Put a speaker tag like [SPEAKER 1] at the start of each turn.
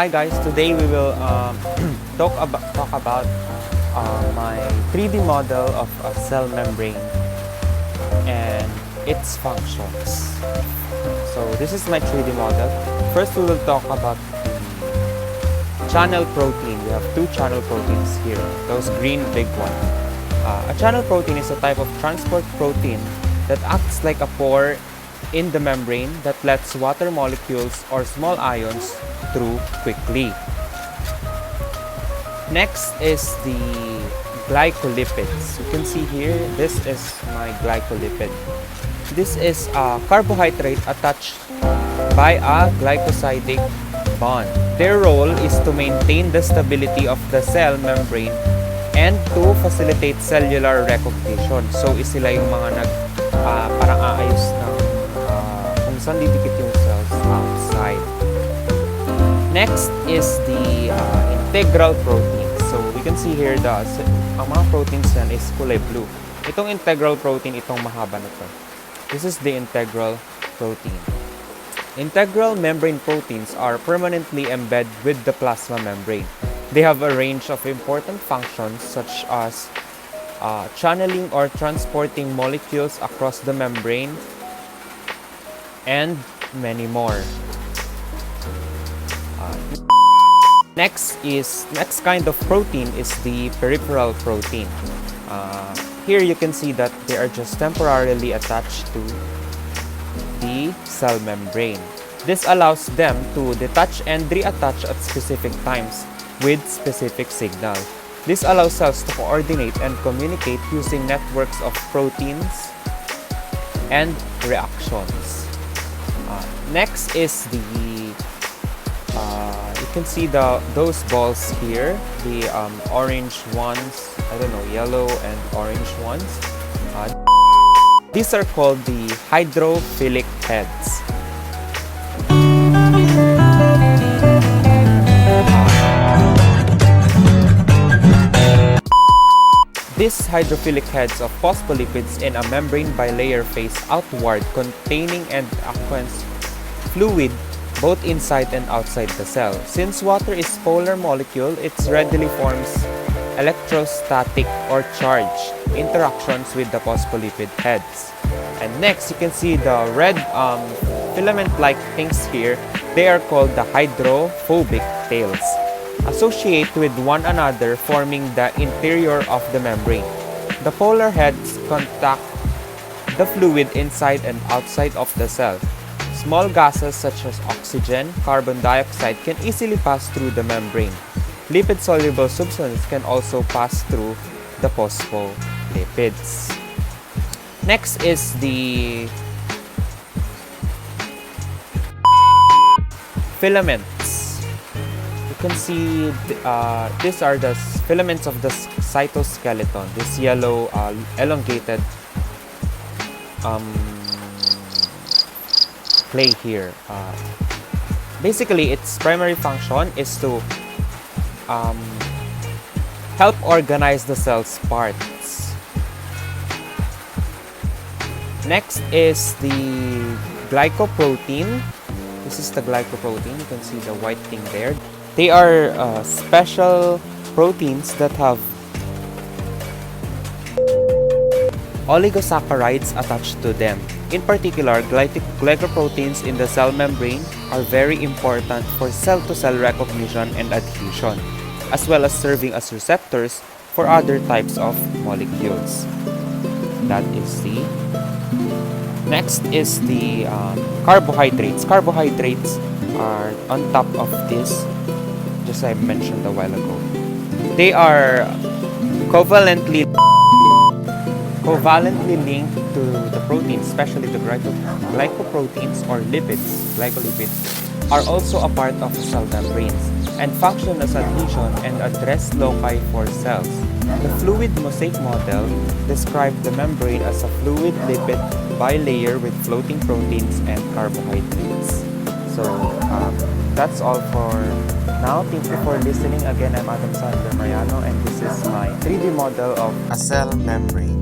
[SPEAKER 1] Hi guys, today we will talk about my 3D model of a cell membrane and its functions. So this is my 3D model. First we will talk about the channel protein. We have two channel proteins here, those green big ones. A channel protein is a type of transport protein that acts like a pore in the membrane that lets water molecules or small ions through quickly. Next is the glycolipids. You can see here, this is my glycolipid. This is a carbohydrate attached by a glycosidic bond. Their role is to maintain the stability of the cell membrane and to facilitate cellular recognition. So, sila yung mga parang aayos ng kung saan didikit yung cells outside. Next is the integral protein. So, we can see here ang mga proteins yan is kulay blue. Itong integral protein, itong mahaba na to. This is the integral protein. Integral membrane proteins are permanently embedded with the plasma membrane. They have a range of important functions such as channeling or transporting molecules across the membrane and many more. Next kind of protein is the peripheral protein. Here you can see that they are just temporarily attached to the cell membrane. This allows them to detach and reattach at specific times with specific signal. This allows cells to coordinate and communicate using networks of proteins and reactions. Next is the you can see those balls here, the orange ones, yellow and orange ones. These are called the hydrophilic heads. These hydrophilic heads of phospholipids in a membrane bilayer face outward, containing and aqueous fluid both inside and outside the cell. Since water is polar molecule, it readily forms electrostatic or charged interactions with the phospholipid heads. And next, you can see the red filament-like things here. They are called the hydrophobic tails. Associate with one another, forming the interior of the membrane. The polar heads contact the fluid inside and outside of the cell. Small gases such as oxygen, carbon dioxide can easily pass through the membrane. Lipid-soluble substances can also pass through the phospholipids. Next is the filaments. You can see these are the filaments of the cytoskeleton. This yellow elongated clay here. Basically, its primary function is to help organize the cell's parts. Next is the glycoprotein. This is the glycoprotein. You can see the white thing there. They are special proteins that have oligosaccharides attached to them. In particular, glycoproteins in the cell membrane are very important for cell-to-cell recognition and adhesion, as well as serving as receptors for other types of molecules. That is the next is the carbohydrates. Carbohydrates are on top of this, just I mentioned a while ago. They are covalently linked to the proteins, especially the glycoproteins or lipids. Glycolipids are also a part of the cell membranes and function as adhesion and address loci for cells. The fluid mosaic model described the membrane as a fluid lipid bilayer with floating proteins and carbohydrates. So that's all for now. Thank you for listening. Again, I'm Adam Sander Mariano, and this is my 3D model of a cell membrane.